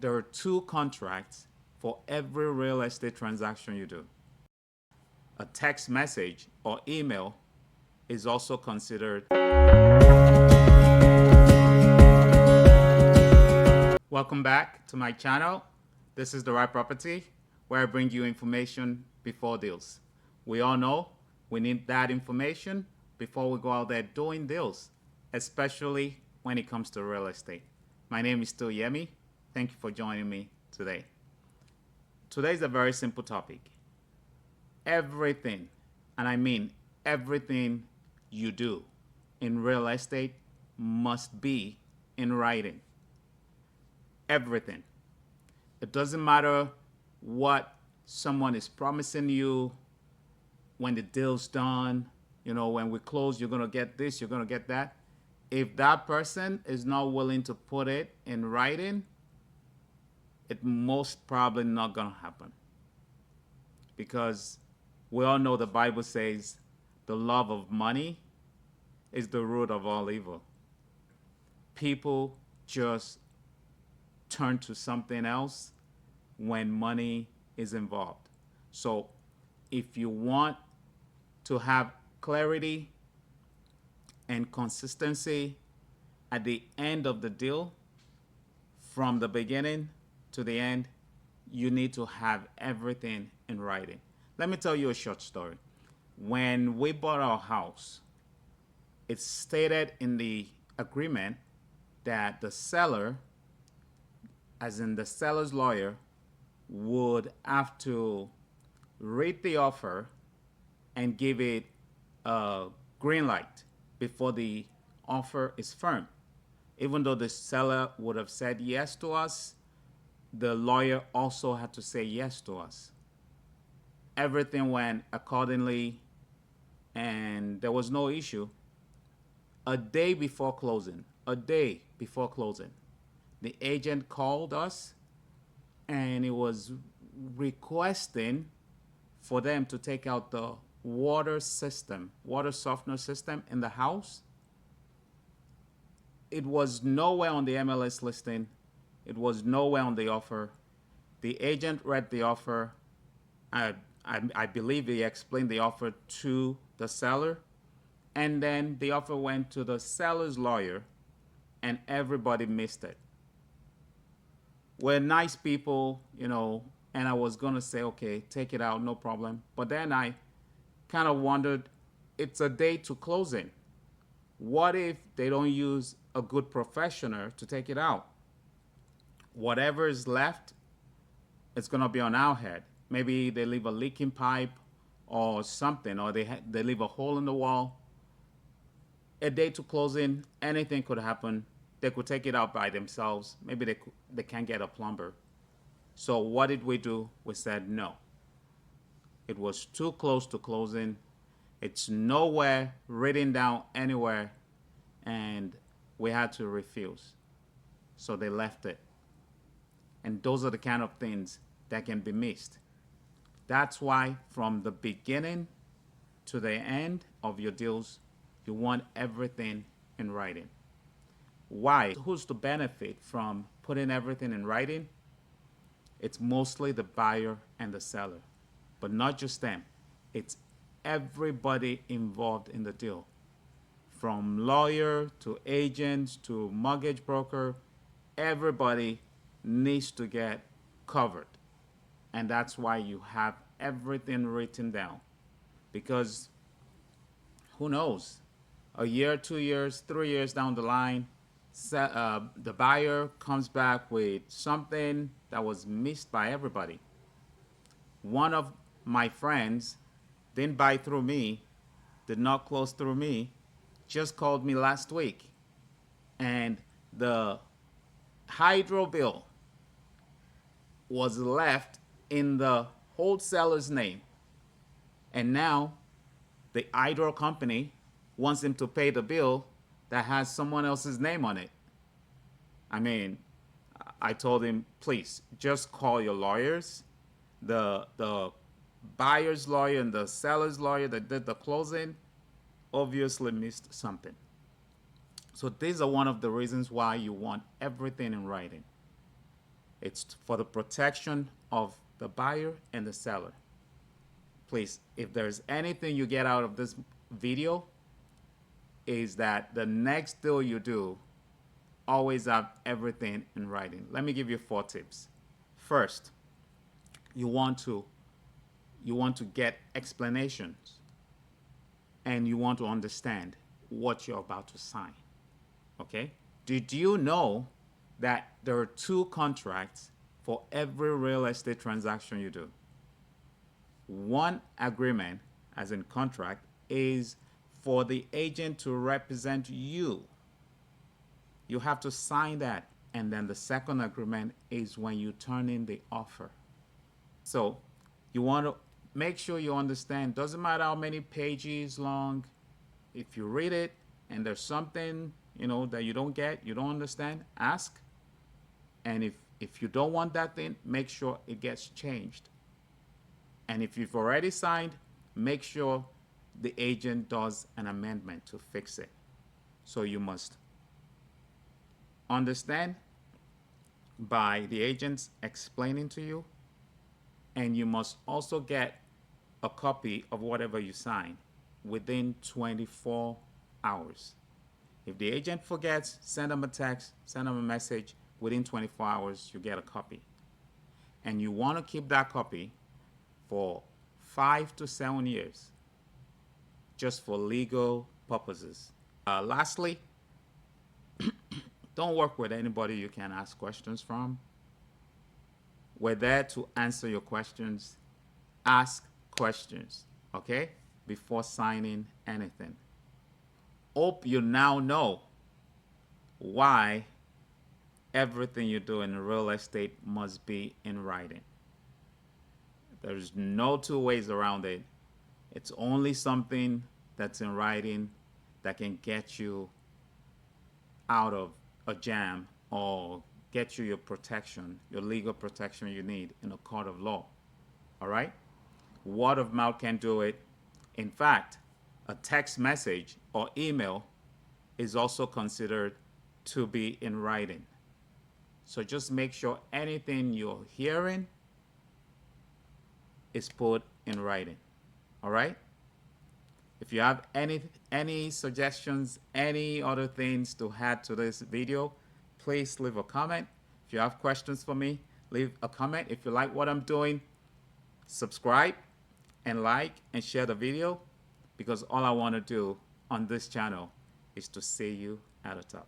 There are two contracts for every real estate transaction you do. A text message or email is also considered. Welcome back to my channel. This is The Right Property, where I bring you information before deals. We all know we need that information before we go out there doing deals, especially when it comes to real estate. My name is still Yemi. Thank you for joining me today. Today is a very simple topic. Everything, and I mean everything you do in real estate must be in writing. Everything. It doesn't matter what someone is promising you when the deal's done. When we close, you're going to get this, you're going to get that. If that person is not willing to put it in writing, it's most probably not going to happen. Because we all know the Bible says the love of money is the root of all evil. People just turn to something else when money is involved. So if you want to have clarity and consistency at the end of the deal, from the beginning to the end, you need to have everything in writing. Let me tell you a short story. When we bought our house, it stated in the agreement that the seller, as in the seller's lawyer, would have to read the offer and give it a green light before the offer is firm. Even though the seller would have said yes to us, the lawyer also had to say yes to us. Everything went accordingly, and there was no issue. A day before closing, the agent called us, and it was requesting for them to take out the water softener system in the house. It was nowhere on the MLS listing. It was nowhere on the offer. The agent read the offer. I believe he explained the offer to the seller. And then the offer went to the seller's lawyer, and everybody missed it. We're nice people, and I was going to say, okay, take it out, no problem. But then I kind of wondered, it's a day to closing. What if they don't use a good professional to take it out? Whatever is left, it's going to be on our head. Maybe they leave a leaking pipe or something, or they leave a hole in the wall. A day to closing, anything could happen. They could take it out by themselves. Maybe they can't get a plumber. So what did we do? We said no. It was too close to closing. It's nowhere written down anywhere, and we had to refuse. So they left it. And those are the kind of things that can be missed. That's why from the beginning to the end of your deals, you want everything in writing. Why? Who's to benefit from putting everything in writing? It's mostly the buyer and the seller, but not just them. It's everybody involved in the deal, from lawyer to agents to mortgage broker. Everybody needs to get covered, and that's why you have everything written down. Because who knows, a year, 2 years, 3 years down the line, the buyer comes back with something that was missed by everybody. One of my friends didn't buy through me, did not close through me, just called me last week, and the hydro bill was left in the wholesaler's name, and now the hydro company wants him to pay the bill that has someone else's name on it. I mean, I told him, please, just call your lawyers. The buyer's lawyer and the seller's lawyer that did the closing obviously missed something. So these are one of the reasons why you want everything in writing. It's for the protection of the buyer and the seller. Please, if there's anything you get out of this video, is that the next deal you do, always have everything in writing. Let me give you 4 tips. First, you want to get explanations, and you want to understand what you're about to sign. Okay? Did you know that there are 2 contracts for every real estate transaction you do? One agreement, as in contract, is for the agent to represent you. You have to sign that. And then the second agreement is when you turn in the offer. So you want to make sure you understand. Doesn't matter how many pages long. If you read it and there's something, that you don't get, you don't understand, ask. And if you don't want that thing, make sure it gets changed. And if you've already signed, make sure the agent does an amendment to fix it. So you must understand by the agents explaining to you, and you must also get a copy of whatever you sign within 24 hours. If the agent forgets, send them a text, send them a message. Within 24 hours, you get a copy. And you want to keep that copy for 5 to 7 years, just for legal purposes. Lastly, don't work with anybody you can ask questions from. We're there to answer your questions. Ask questions, okay, before signing anything. Hope you now know why everything you do in real estate must be in writing. There's no 2 ways around it. It's only something that's in writing that can get you out of a jam or get you your protection, your legal protection you need in a court of law. All right? Word of mouth can do it. In fact, a text message or email is also considered to be in writing. So just make sure anything you're hearing is put in writing. All right? If you have any suggestions, any other things to add to this video, please leave a comment. If you have questions for me, leave a comment. If you like what I'm doing, subscribe and like and share the video, because all I want to do on this channel is to see you at the top.